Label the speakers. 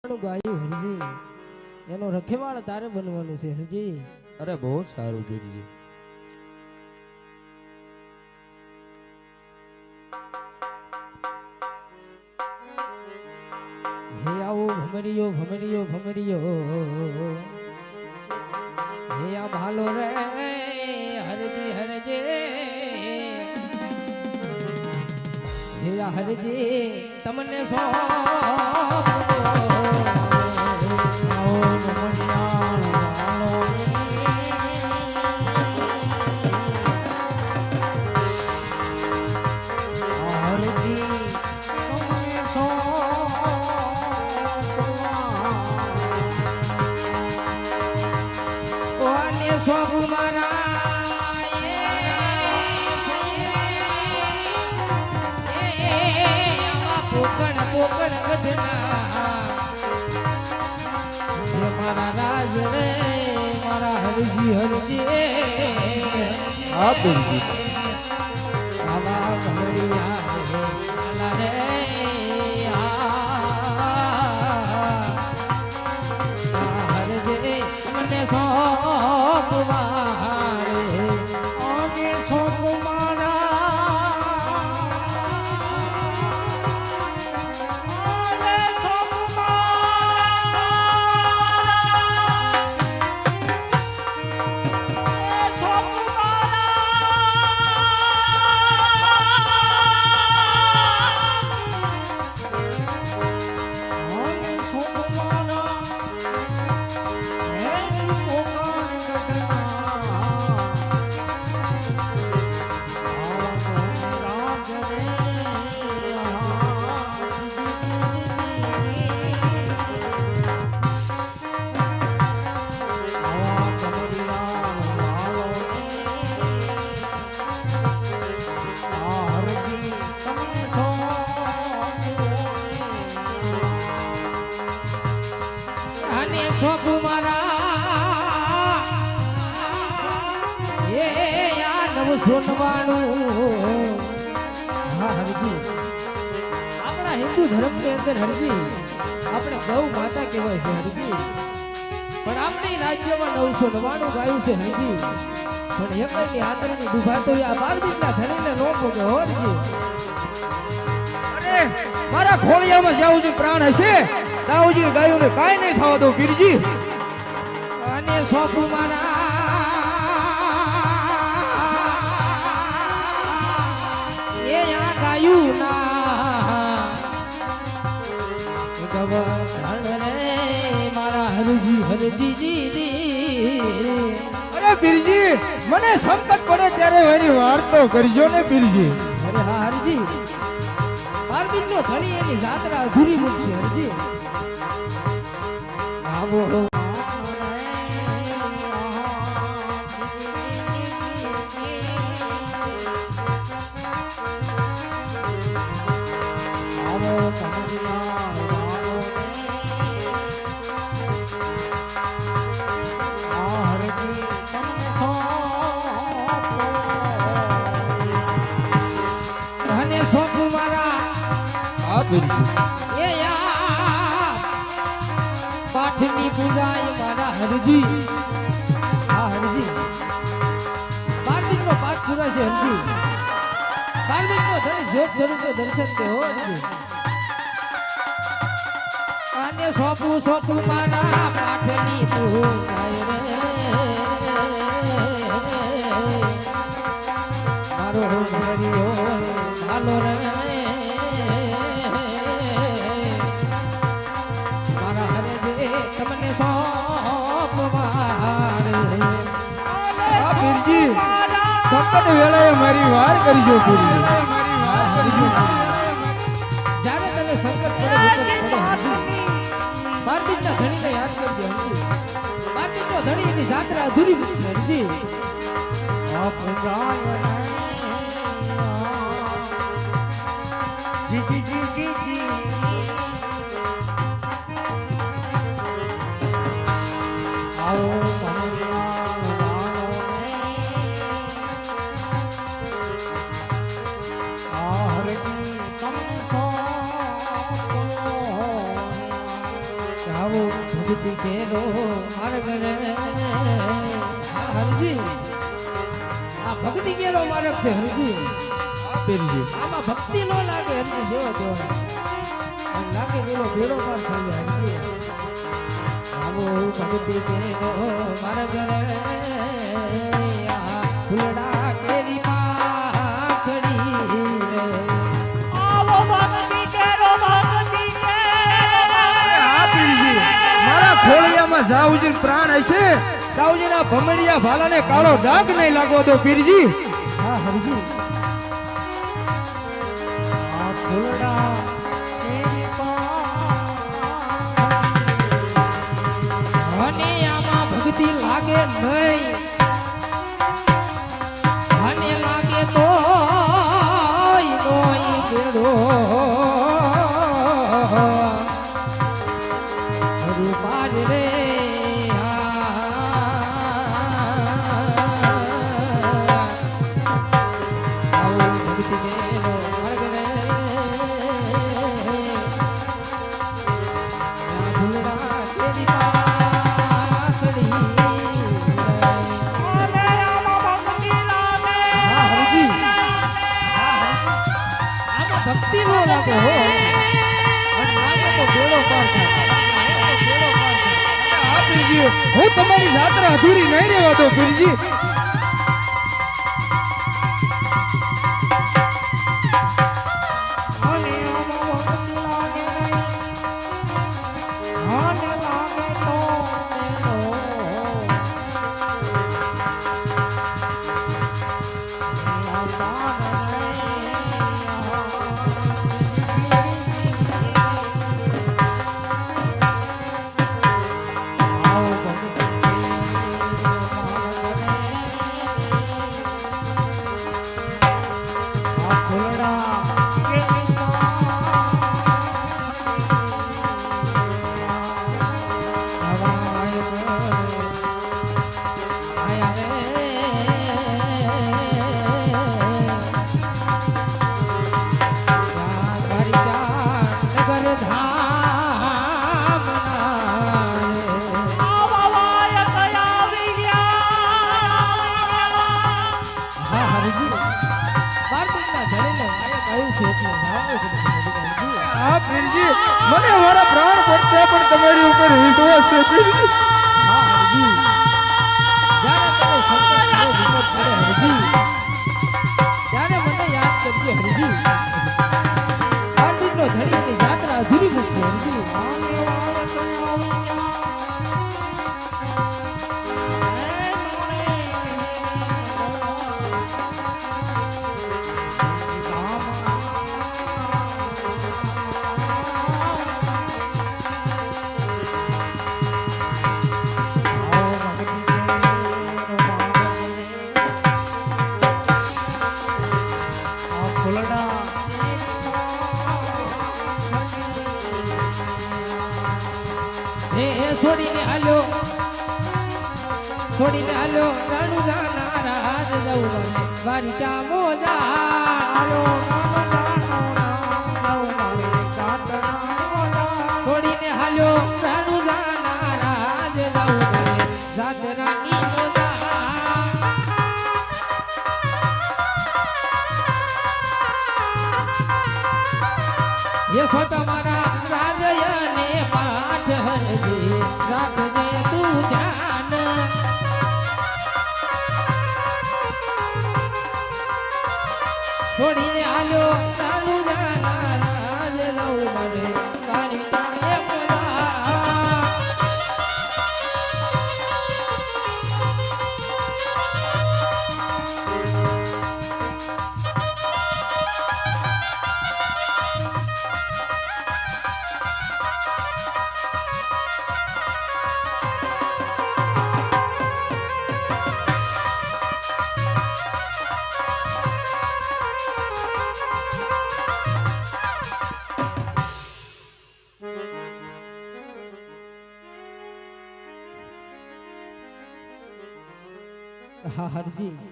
Speaker 1: ગાયું હરજી, એનો રખેવાળ તારે બનવાનું છે હરજી.
Speaker 2: અરે બહુ સારું પીરજી.
Speaker 1: હે આવો ભમરિયો ભમરિયો ભમરિયો, હે આ ભાલો રે હરજી હરજે, હે આ હરજી તમને હરજી હરજી
Speaker 2: હા પીરજી.
Speaker 1: આવા ભમરિયા રે હરજી મને સોપવા રે આગે સોપમારા સોનવાણું. હા હરજી, આપણા હિન્દુ ધર્મ ની અંદર હરજી આપણે ગૌ માતા કહેવાય છે હરજી, પણ આપણી રાજ્યમાં 999 ગાયું છે હરજી, પણ એકની આંતરની દુભાતો આ 12 બીજના ધણીને નો પોગે હરજી.
Speaker 2: અરે મારા ખોળિયામાં જાઉજી પ્રાણ હશે દાઉજી ગાયોને કાઈ નહીં થવા દો પીરજી.
Speaker 1: અને સોપુ મારા મારા હરજી હરજી.
Speaker 2: અરે પીરજી મને સંકટ પડે ત્યારે મારી વાર્તો કરજો ને પીરજી.
Speaker 1: અરે હા હરજી, 12 બીજનો ધણી એની જાત્રા અધૂરી મૂકશે હરજી. આવો પાઠની પૂજાય મારા હરજી. હા હરજી, 12 બીજનો પાઠ પૂરાશે હરજી. 12 બીજનો ધણી જ્યોત સ્વરૂપે દર્શન છે હો હરજી. અને સોપું મારા પાઠની પૂજાય રે મારો હરિયો હાલો રે તમને
Speaker 2: પીરજી. સંકટ વેળાએ મારી વાર કરજો પીરજી.
Speaker 1: જ્યારે તને સંકટ પડે 12 બીજના ધણીને યાદ કરજો હરજી. 12 બીજનો ધણી એની જાત્રા અધૂરી મૂકશે હરજી. આવો ભક્તિ કેરો માર્ગ રે હરજી આ ભક્તિ કેરો માર્ગ છે હરજી
Speaker 2: પીરજી
Speaker 1: આમાં ભક્તિ નો લાગે એમને જેવો તેવો લાગે પેલો ભેડો પાર થઈ જાય હરજી આવો ભક્તિ કેરો માર્ગ રે આ ફૂલડા કેરી પાખડી રે
Speaker 3: આવો ભક્તિ કેરો ભક્તિ
Speaker 2: હા પીરજી મારા ખોળિયામાં જાઉજી પ્રાણ હશે દાઉજીના ભમડિયા ભાલાને કાળો ડાઘ નહીં લાગવો તો પીરજી
Speaker 1: હા હરજી
Speaker 3: આ ફૂલડા કેરી
Speaker 1: અને આમાં ભક્તિ લાગે નહીં અને લાગે તો નોઈ કેડો રૂપાર રે આવો ભક્તિ કેરો માર્ગ રે ભૂલડા કેરી પાખડી
Speaker 3: અને આમાં ભક્તિ લાગે
Speaker 1: હા હરજી આમાં ભક્તિ નો લાગે હો અને લાગે તો બેડો પાર થાય
Speaker 2: હા પીરજી હું તમારી યાત્રા અધૂરી નહીં રહેવા દો પીરજી
Speaker 3: અને આમાં ભક્તિ લાગે નહીં અને લાગે તો
Speaker 2: હા પીરજી મને મારા પ્રાણ પડતા પણ તમારી ઉપર વિશ્વાસ છે પીરજી
Speaker 1: ત્યારે મને યાદ કરજે હરજી કાર્તિકનો ધણીની યાત્રા અધૂરી મૂકશે હરજી છોડીને હાલ્યો રાણુ જાના રાજ જવું મારી ચામો છોડીને હાલ્યો રાણુ જાના રાજ જવું જાત રાની ये सोता मारा राजयने पाठ हरजे राखजे तू ध्यान छोड़ीने आलो रानू जाना राज लव मरे तारी तारे मोला હા હરજી